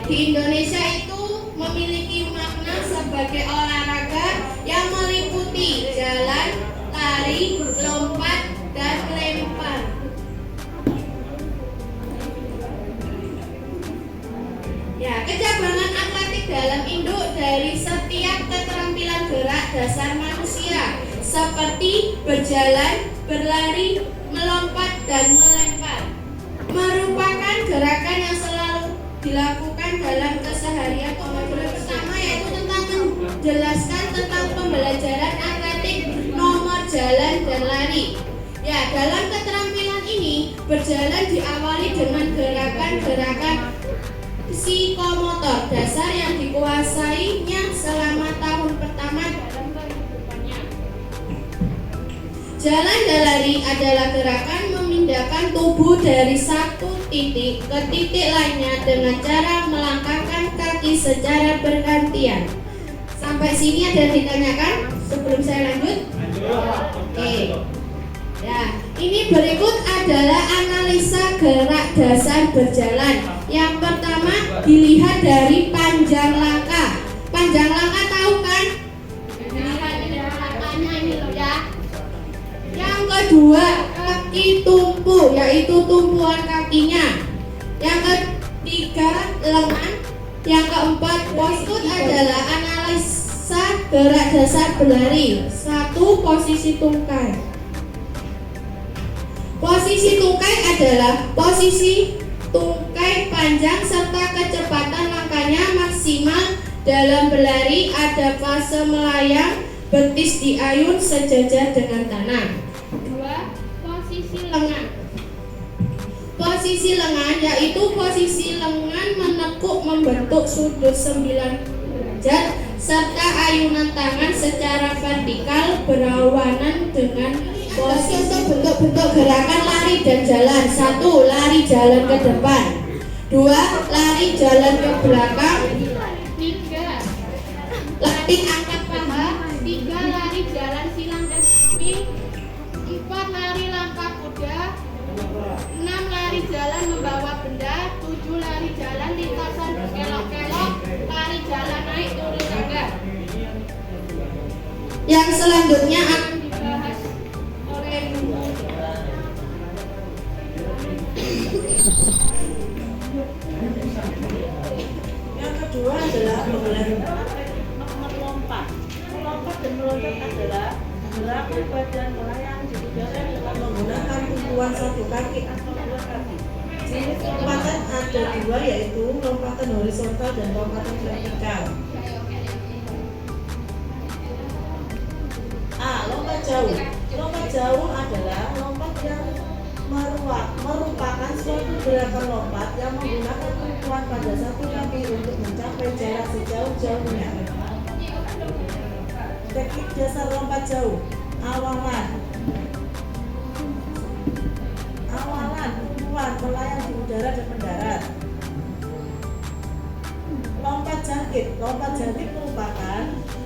Di Indonesia itu memiliki makna sebagai olahraga yang meliputi jalan, lari, lompat, dan lempar. Ya, kecabangan atletik dalam induk dari setiap keterampilan gerak dasar manusia seperti berjalan, berlari, melompat, dan melempar merupakan gerakan yang selalu dilakukan dalam keseharian. Modul pertama yaitu tentang menjelaskan tentang pembelajaran atletik nomor jalan dan lari. Ya, dalam keterampilan ini berjalan diawali dengan gerakan-gerakan psikomotor dasar yang dikuasainya selama tahun pertama dalam kehidupannya. Jalan dan lari adalah gerakan memindahkan tubuh dari satu titik ke titik lainnya dengan cara melangkahkan kaki secara bergantian. Sampai sini ada yang ditanyakan sebelum saya lanjut? Oke. Ya, ini berikut adalah analisa gerak dasar berjalan. Yang pertama dilihat dari panjang langkah. Panjang langkah tahu kan? Langkahnya ini loh ya. Yang kedua kaki tumpu, yaitu tumpuan kakinya. Yang ketiga lengan. Yang keempat berikut adalah analisa gerak dasar berlari. 1. Posisi tungkai. Posisi tungkai adalah posisi tungkai panjang serta kecepatan langkahnya maksimal dalam berlari. Ada fase melayang, betis diayun sejajar dengan tanah. 2. Posisi lengan. Posisi lengan yaitu posisi lengan menekuk membentuk sudut 9 derajat serta ayunan tangan secara vertikal berlawanan dengan posisi. Bentuk-bentuk gerakan lari dan jalan. 1. Lari jalan ke depan. 2. Lari jalan ke belakang. 3. Latih angkat paha. 3. Lari jalan silang dan samping. 4. Lari langkah kuda. 6. Lari jalan membawa benda. 7. Lari jalan lintasan berkelok-kelok. Lari jalan naik turun tangga. Yang selanjutnya akan dibahas oleh yang kedua adalah melompat. Melompat dan meloncat adalah gerakan badan melayang di udara dengan menggunakan tumpuan satu kaki atau dua kaki. Jenis lompatan ada dua, yaitu lompatan horizontal dan lompatan vertikal. A. Lompat jauh. Lompat jauh adalah lompat yang merupakan suatu gerakan lompat yang menggunakan tumpuan pada satu kaki untuk mencapai jarak sejauh-jauhnya. Teknik dasar lompat jauh. Awalan. Tumpuan melayang di udara dan mendarat. Lompat jangkit. Lompat jangkit merupakan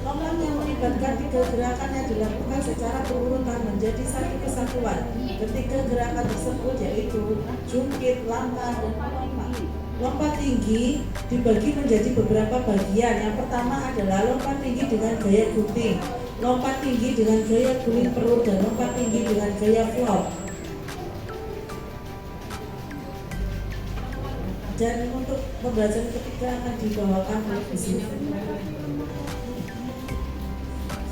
lompat yang melibatkan 3 gerakan yang dilakukan secara berurutan menjadi satu kesatuan. Ketiga gerakan tersebut yaitu jungkit, langkah, dan melompat. Lompat tinggi dibagi menjadi beberapa bagian. Yang pertama adalah lompat tinggi dengan gaya gunting, lompat tinggi dengan gaya guling perut, dan lompat tinggi dengan gaya flop. Dan untuk pembelajaran ketiga akan dibawakan oleh Bu Siti.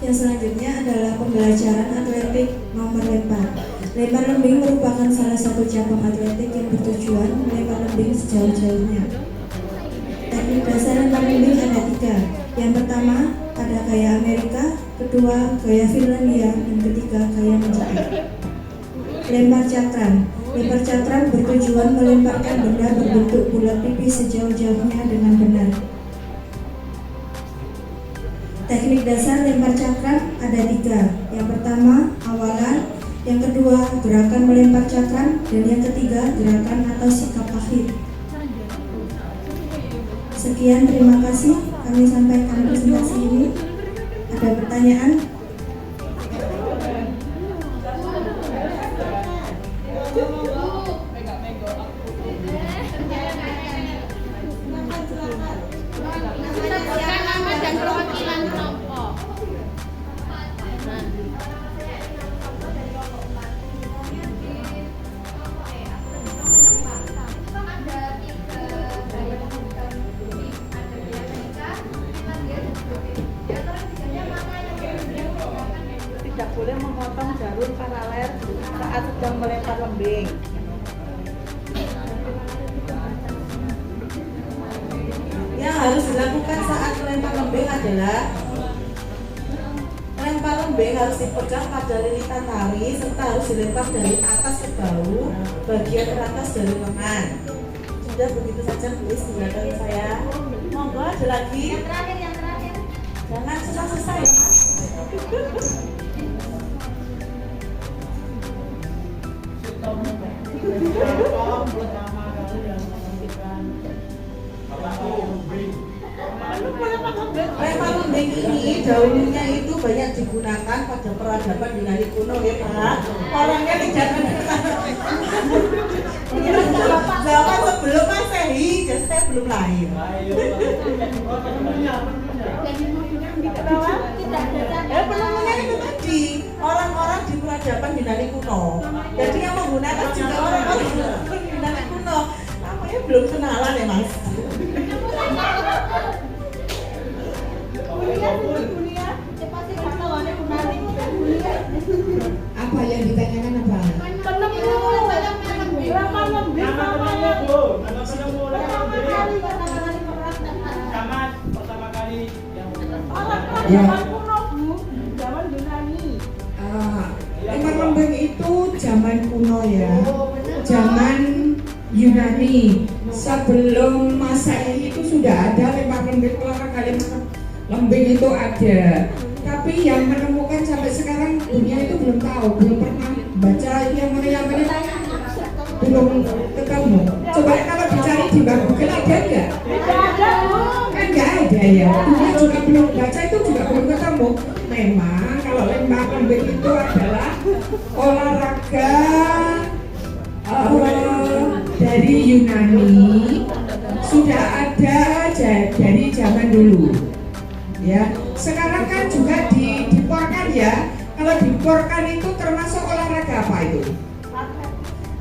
Yang selanjutnya adalah pembelajaran atletik nomor lempar. Lempar lembing merupakan salah satu cabang atletik yang bertujuan melempar lembing sejauh-jauhnya. Teknik dasar lempar lembing ada 3. Yang pertama ada gaya Amerika, kedua gaya Finlandia, dan ketiga gaya menjepit. Lempar cakram. Lempar cakram bertujuan melemparkan benda berbentuk bulat pipis sejauh-jauhnya dengan benar. Teknik dasar lempar cakram ada 3. Yang pertama awalan, yang kedua gerakan melempar cakram, dan yang ketiga gerakan atau sikap akhir. Sekian, terima kasih kami sampaikan presentasi ini. Ada pertanyaan? sedang melempar lembing. Yang harus dilakukan saat melempar lembing adalah melempar lembing harus dipegang pada lilitan tali serta harus dilempar dari atas ke bawah bagian teratas dari lengan. Sudah begitu saja, please, di belakang saya. Monggo, ada lagi? Yang terakhir. Jangan susah-susah ya, Mas. Lempar lembing ini dahulunya itu banyak digunakan pada peradaban di hari kuno ya Pak. Orangnya di zaman zaman sebelum Masehi, jadi saya belum lahir. Penemunya itu tadi orang-orang di peradaban di hari kuno. Jadi yang menggunakan juga orang-orang di hari kuno. Namanya belum kenalan ya Mas. Apa yang ditanyakan apa? Lempar lembing itu zaman kuno ya, zaman Yunani. Sebelum Masehi itu sudah ada lempar lembing, olahraga lempar lembing itu ada. Tapi yang menemukan sampai sekarang dunia itu belum tahu, belum pernah baca yang mana belum ketemu. Coba kalau dicari di Google ada nggak? Kan nggak ada ya. Dunia juga belum baca, itu juga belum ketemu. Memang kalau lempar lembing itu adalah olahraga dari Yunani, sudah ada dari zaman dulu. Ya, sekarang kan juga diporkan ya. Kalau diporkan itu termasuk olahraga apa itu?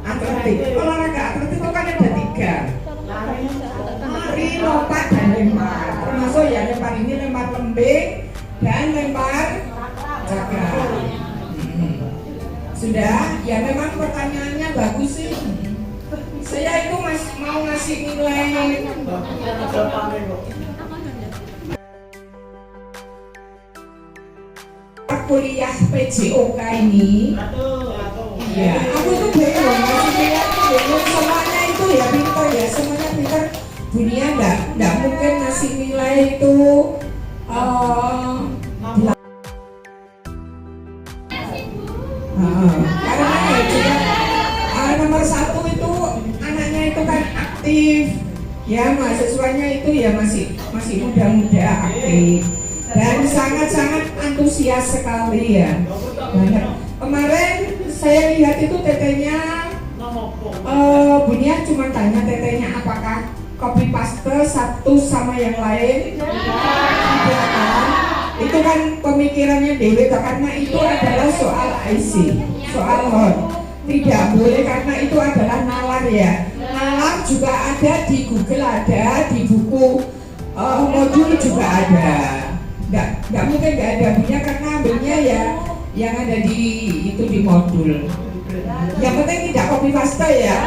Atletik. Olahraga atletik itu kan ada 3. Lari, lompat, dan lempar. Termasuk ya lempar ini, lempar lembing dan lempar jagat. Sudah, ya memang pertanyaannya bagus sih. Saya itu mau ngasih nilai kuliah PJOK ini. Ya, aku tuh bingung, semuanya itu ya pintar ya, semuanya pintar. Dunia enggak mungkin ngasih nilai itu karena ya juga nomor 1 itu anaknya itu kan aktif ya, mahasiswanya itu ya masih muda-muda aktif dan sangat-sangat antusias sekali ya. Kemarin saya lihat itu tetenya Bunia cuma tanya tetenya apakah copy paste satu sama yang lain. Tidak kan? Itu kan pemikirannya Dewi, karena itu adalah soal IC, soal HOT. Tidak boleh karena itu adalah nalar ya. Nalar juga ada di Google, ada di buku modul juga ada. Nggak mungkin nggak ada Bunia karena ambilnya ya yang ada di modul. Yang penting tidak copy paste ya,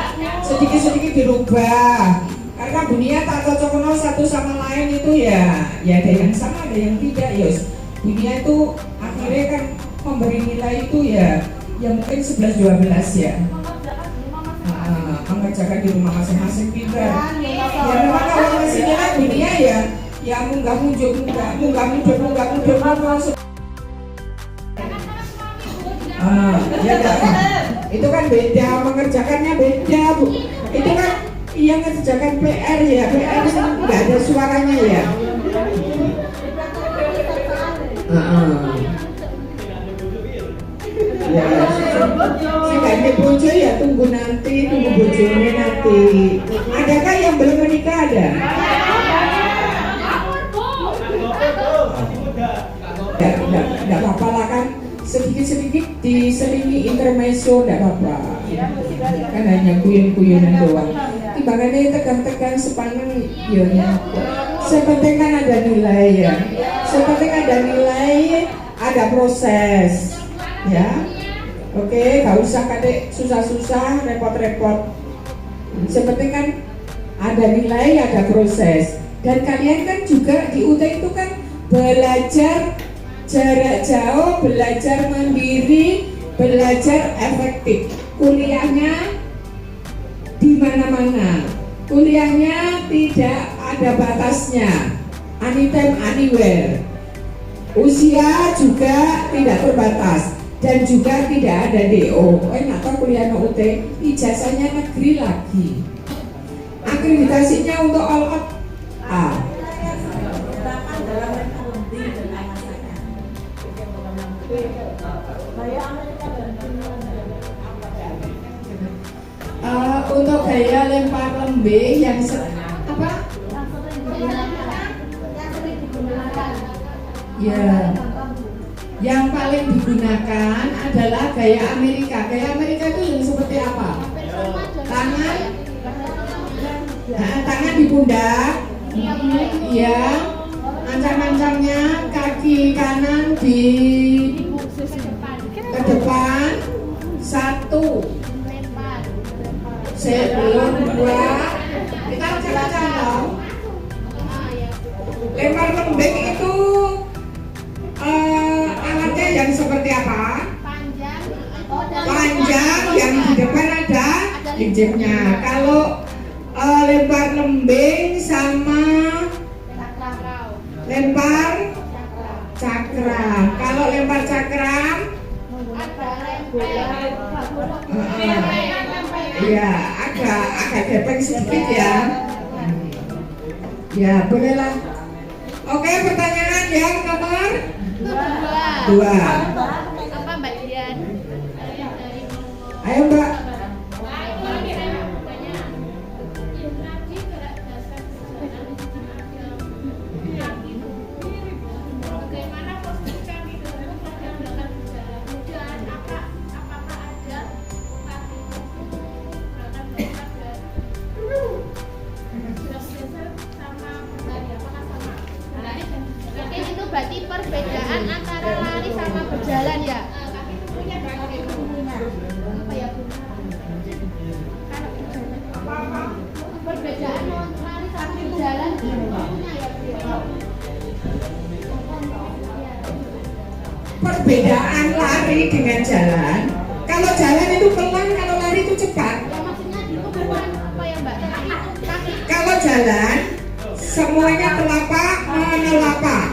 sedikit-sedikit dirubah. Karena Bunia tak cocok satu sama lain itu ya ada yang sama, ada yang tidak. Yos, Bunia itu akhirnya kan memberi nilai itu ya yang mungkin 11-12 ya. Mengerjakan di rumah masing-masing pintar. Ya memang kalau masih nilai Bunia ya munggah mundur ya kan? Itu kan beda, mengerjakannya beda Bu. Itu kan yang mengerjakan PR ya, PR nggak ada suaranya ya. Ya, si bojo ya tunggu bojonya nanti. Adakah yang belum menikah ada? Enggak apa-apa lah kan, sedikit-sedikit diselingi intermezzo enggak apa-apa. Kan hanya guyon-guyonan doang. Timbangannya tegang-tegang sepanjang ya. Sepenting kan ada nilai ya. Sepenting ada nilai, ada proses. Ya. Oke, gak usah kadek susah-susah, repot-repot. Seperti kan ada nilai, ada proses. Dan kalian kan juga di UT itu kan belajar jarak jauh, belajar mandiri, belajar efektif. Kuliahnya di mana-mana. Kuliahnya tidak ada batasnya. Anytime, anywhere. Usia juga tidak terbatas dan juga tidak ada DO. Atau kuliah UT, ijazahnya negeri lagi. Akreditasinya untuk all out A. Untuk gaya lempar lembing yang apa? Ya, yang paling digunakan adalah gaya Amerika. Gaya Amerika itu yang seperti apa? Tangan di pundak, ya, ancang-ancangnya kaki kanan di ke depan, satu, sebelum dua, kita ancang-ancang dong. Lempar lembing itu alatnya yang seperti apa? Panjang, yang di depan ada hijabnya. Kalau lempar lembing sama lempar cakram. Kalau lempar cakram, ya agak gepeng sedikit ya. Ya bolehlah. Oke, pertanyaan yang nomor 2. Apa Mbak Dian? Ayo Mbak. Berarti perbedaan antara lari sama berjalan ya? Apa ya Bu? Perbedaan lari sama berjalan punya ya Bu? Perbedaan lari dengan jalan. Kalau jalan itu pelan, kalau lari itu cepat. Ya maksudnya itu bukan apa ya Mbak? Kaki. Kalau jalan semuanya telapak menelapak.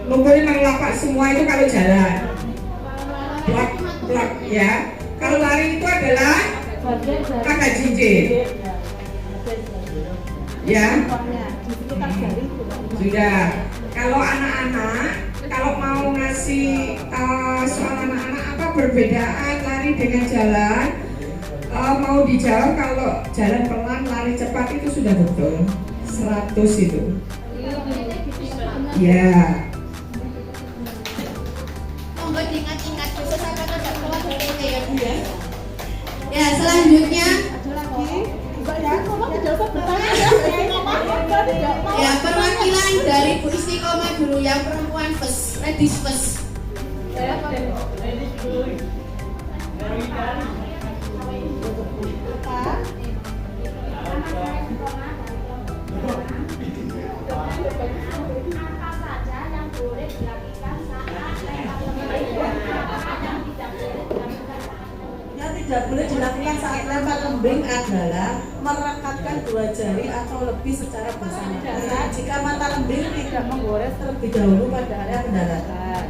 Lumpurnya menelapak semua itu kalau jalan. Plak plak ya. Kalau lari itu adalah kakak jinjit. Ya. Sudah. Kalau anak-anak, kalau mau ngasih soal anak-anak apa perbedaan lari dengan jalan, mau dijawab kalau jalan pelan, lari cepat itu sudah betul. 100 itu. Ya. Monggo diingat-ingat besok sampai tidak keluar dari ya Bu ya. Ya selanjutnya. Ya perwakilan dari Bu Istiqomah dulu yang perempuan first, ladies first. Apa saja yang boleh dilakukan saat lempar lembing? Yang tidak boleh dilakukan saat lempar lembing adalah merekatkan 2 jari atau lebih secara bersamaan jika mata lembing tidak menggores terlebih dahulu pada area pendaratan.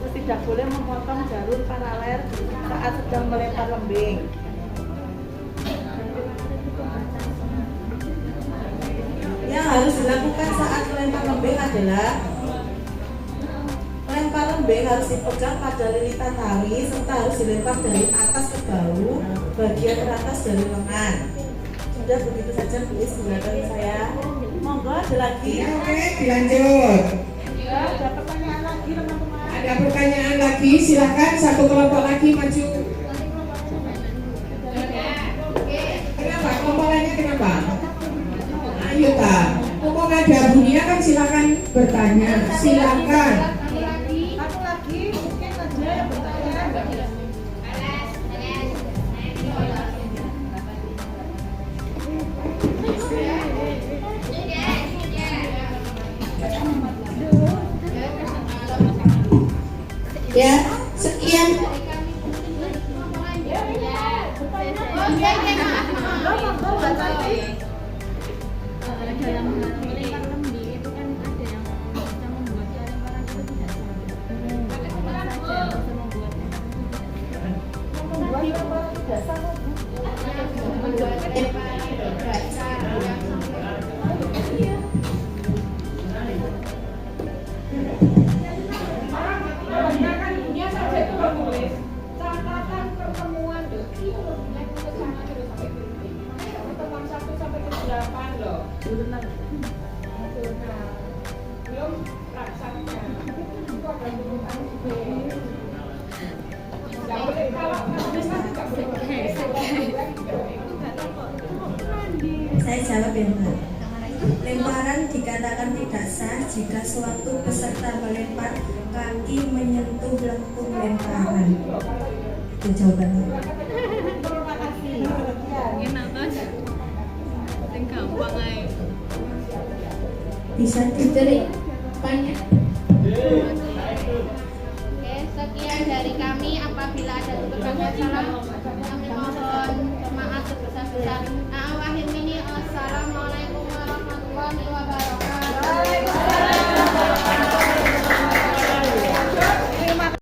Terus tidak boleh memotong jalur paralel saat sedang melempar lembing. Yang harus dilakukan saat melempar lembing adalah lempar lembing harus dipegang pada lilitan tali serta harus dilempar dari atas ke bahu bagian teratas dari lengan. Sudah begitu saja please silakan saya. Monggo ada lagi. Oke, dilanjut. Ya, ada pertanyaan lagi teman-teman. Ada pertanyaan lagi, silakan satu kelompok lagi maju. Kenapa? Kelompok lainnya kenapa? Ayo Pak, mumpung ada Bunia kan silakan bertanya, silakan. Satu lagi mungkin saja yang bertanya. Ya, sekian. Dalam melempar lembing itu kan ada yang bisa membuat lemparan itu tidak selalu. Apa saja yang bisa membuat lemparan itu tidak selalu. Membuat lemparan tidak selalu. Catatan pertemuan loh, itu loh yang ke sana terus sampai ke sini. Pertemuan 1 sampai ke 8 loh. Nah, belum raksanya. Itu ada urutan juga. Nggak boleh kalau nggak boleh. Saya jawab ya Mbak. Lemparan dikatakan tidak sah jika sewaktu peserta melempar kaki menyentuh lengkung lemparan. Itu jawabannya. enak tuh. Yang gampang aja. Bisa Dari banyak. Oke, sekian dari kami. Apabila ada tutur kata salah, kami mohon maaf sebesar-besarnya. Assalamualaikum warahmatullahi wabarakatuh.